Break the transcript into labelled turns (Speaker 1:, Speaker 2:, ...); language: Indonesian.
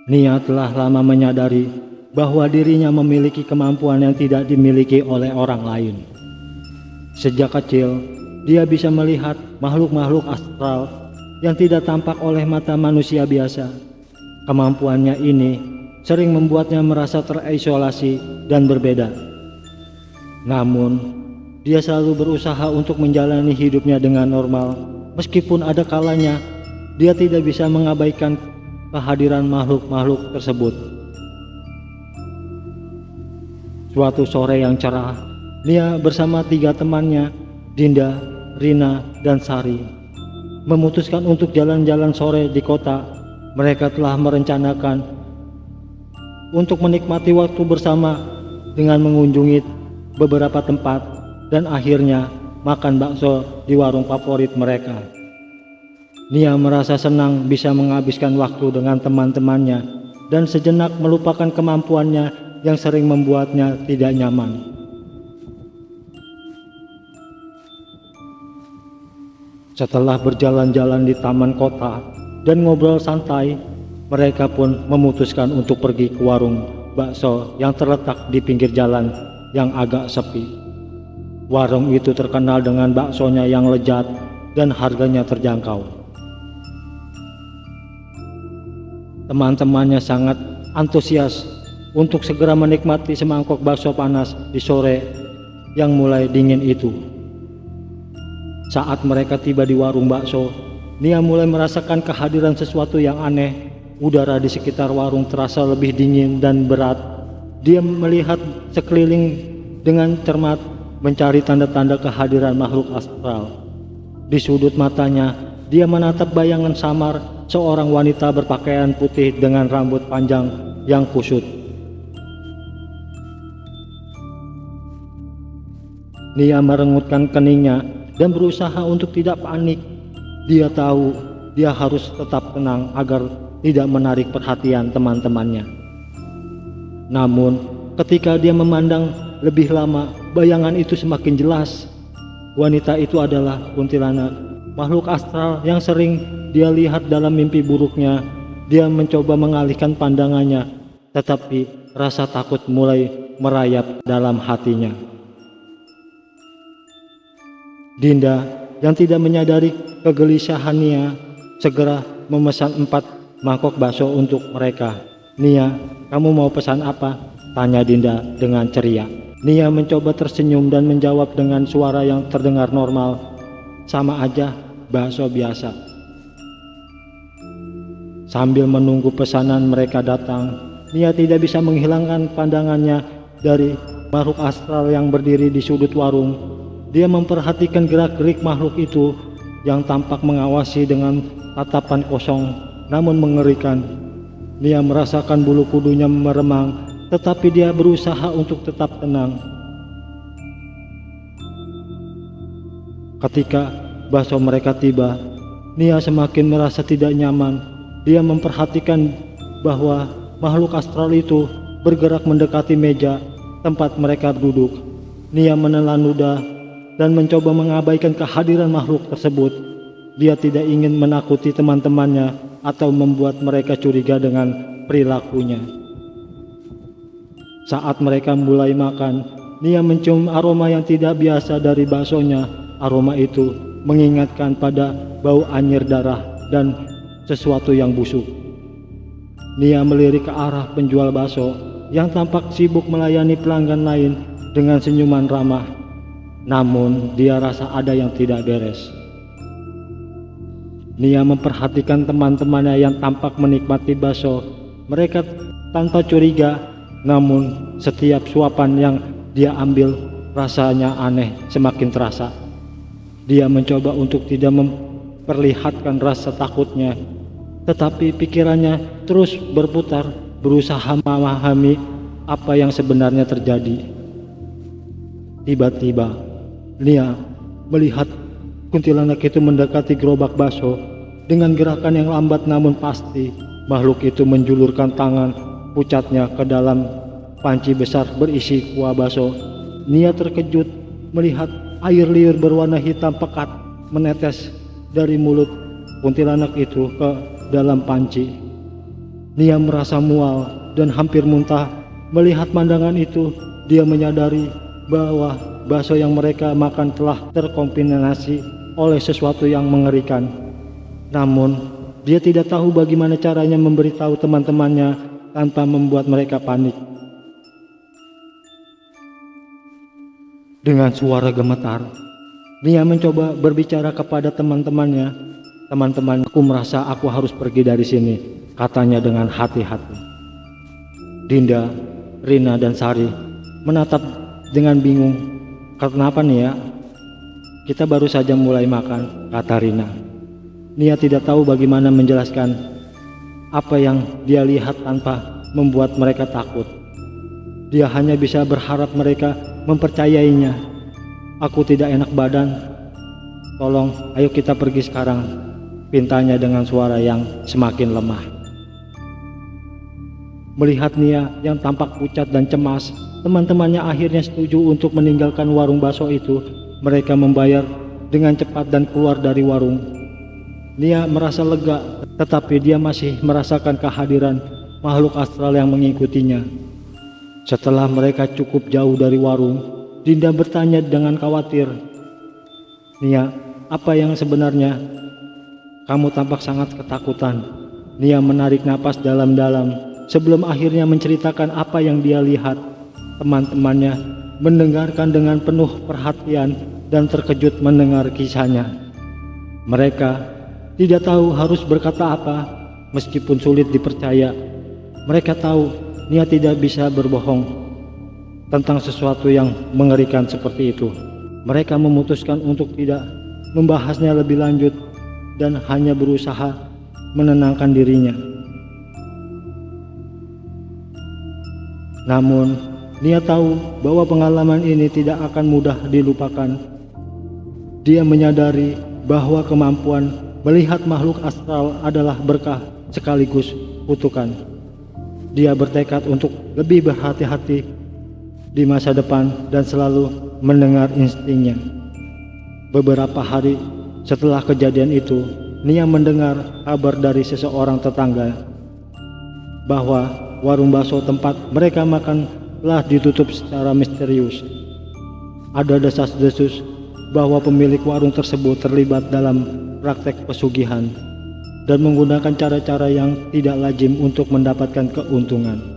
Speaker 1: Nia telah lama menyadari bahwa dirinya memiliki kemampuan yang tidak dimiliki oleh orang lain. Sejak kecil, dia bisa melihat makhluk-makhluk astral yang tidak tampak oleh mata manusia biasa. Kemampuannya ini sering membuatnya merasa terisolasi dan berbeda. Namun, dia selalu berusaha untuk menjalani hidupnya dengan normal, meskipun ada kalanya dia tidak bisa mengabaikan kehadiran makhluk-makhluk tersebut. Suatu sore yang cerah, Nia bersama 3 temannya, Dinda, Rina, dan Sari, memutuskan untuk jalan-jalan sore di kota. Mereka telah merencanakan untuk menikmati waktu bersama dengan mengunjungi beberapa tempat dan akhirnya makan bakso di warung favorit mereka. Nia merasa senang bisa menghabiskan waktu dengan teman-temannya dan sejenak melupakan kemampuannya yang sering membuatnya tidak nyaman. Setelah berjalan-jalan di taman kota dan ngobrol santai, mereka pun memutuskan untuk pergi ke warung bakso yang terletak di pinggir jalan yang agak sepi. Warung itu terkenal dengan baksonya yang lezat dan harganya terjangkau. Teman-temannya sangat antusias untuk segera menikmati semangkok bakso panas di sore yang mulai dingin itu. Saat mereka tiba di warung bakso, Nia mulai merasakan kehadiran sesuatu yang aneh. Udara di sekitar warung terasa lebih dingin dan berat. Dia melihat sekeliling dengan cermat, mencari tanda-tanda kehadiran makhluk astral. Di sudut matanya, dia menatap bayangan samar seorang wanita berpakaian putih dengan rambut panjang yang kusut. Nia merengutkan keningnya dan berusaha untuk tidak panik. Dia tahu dia harus tetap tenang agar tidak menarik perhatian teman-temannya. Namun, ketika dia memandang lebih lama, bayangan itu semakin jelas. Wanita itu adalah kuntilanak, makhluk astral yang sering dia lihat dalam mimpi buruknya. Dia mencoba mengalihkan pandangannya, tetapi rasa takut mulai merayap dalam hatinya. Dinda yang tidak menyadari kegelisahan Nia segera memesan 4 mangkok bakso untuk mereka. "Nia, kamu mau pesan apa?" tanya Dinda dengan ceria. Nia mencoba tersenyum dan menjawab dengan suara yang terdengar normal, "Sama aja, bakso biasa." Sambil menunggu pesanan mereka datang, Nia tidak bisa menghilangkan pandangannya dari makhluk astral yang berdiri di sudut warung. Dia memperhatikan gerak-gerik makhluk itu yang tampak mengawasi dengan tatapan kosong namun mengerikan. Nia merasakan bulu kudunya meremang, tetapi dia berusaha untuk tetap tenang. Ketika bakso mereka tiba, Nia semakin merasa tidak nyaman. Dia memperhatikan bahwa makhluk astral itu bergerak mendekati meja tempat mereka duduk. Nia menelan ludah dan mencoba mengabaikan kehadiran makhluk tersebut. Dia tidak ingin menakuti teman-temannya atau membuat mereka curiga dengan perilakunya. Saat mereka mulai makan, Nia mencium aroma yang tidak biasa dari baksonya. Aroma itu mengingatkan pada bau anyir darah dan sesuatu yang busuk. Nia melirik ke arah penjual bakso yang tampak sibuk melayani pelanggan lain dengan senyuman ramah. Namun dia rasa ada yang tidak beres. Nia memperhatikan teman-temannya yang tampak menikmati bakso. Mereka tanpa curiga namun setiap suapan yang dia ambil rasanya aneh semakin terasa. Dia mencoba untuk tidak memperlihatkan rasa takutnya, tetapi pikirannya terus berputar, berusaha memahami apa yang sebenarnya terjadi. Tiba-tiba Nia melihat kuntilanak itu mendekati gerobak bakso. Dengan gerakan yang lambat namun pasti, makhluk itu menjulurkan tangan pucatnya ke dalam panci besar berisi kuah bakso. Nia terkejut melihat air liur berwarna hitam pekat menetes dari mulut kuntilanak itu ke dalam panci. Nia merasa mual dan hampir muntah. Melihat pandangan itu, dia menyadari bahwa bakso yang mereka makan telah terkontaminasi oleh sesuatu yang mengerikan. Namun, dia tidak tahu bagaimana caranya memberitahu teman-temannya tanpa membuat mereka panik. Dengan suara gemetar, Nia mencoba berbicara kepada teman-temannya. "Teman-teman, aku merasa aku harus pergi dari sini," katanya dengan hati-hati. Dinda, Rina, dan Sari menatap dengan bingung. "Kenapa nih ya? Kita baru saja mulai makan," kata Rina. Nia tidak tahu bagaimana menjelaskan apa yang dia lihat tanpa membuat mereka takut. Dia hanya bisa berharap mereka mempercayainya. "Aku tidak enak badan. Tolong, ayo kita pergi sekarang," pintanya dengan suara yang semakin lemah. Melihat Nia yang tampak pucat dan cemas, teman-temannya akhirnya setuju untuk meninggalkan warung bakso itu. Mereka membayar dengan cepat dan keluar dari warung. Nia merasa lega, tetapi dia masih merasakan kehadiran makhluk astral yang mengikutinya. Setelah mereka cukup jauh dari warung, Dinda bertanya dengan khawatir, "Nia, apa yang sebenarnya? Kamu tampak sangat ketakutan." Nia menarik napas dalam-dalam sebelum akhirnya menceritakan apa yang dia lihat. Teman-temannya mendengarkan dengan penuh perhatian dan terkejut mendengar kisahnya. Mereka tidak tahu harus berkata apa, meskipun sulit dipercaya. Mereka tahu Nia tidak bisa berbohong tentang sesuatu yang mengerikan seperti itu. Mereka memutuskan untuk tidak membahasnya lebih lanjut dan hanya berusaha menenangkan dirinya. Namun, Nia tahu bahwa pengalaman ini tidak akan mudah dilupakan. Dia menyadari bahwa kemampuan melihat makhluk astral adalah berkah sekaligus kutukan. Dia bertekad untuk lebih berhati-hati di masa depan dan selalu mendengar instingnya. Beberapa hari setelah kejadian itu, Nia mendengar kabar dari seseorang tetangga bahwa warung bakso tempat mereka makan telah ditutup secara misterius. Ada desas-desus bahwa pemilik warung tersebut terlibat dalam praktek pesugihan dan menggunakan cara-cara yang tidak lazim untuk mendapatkan keuntungan.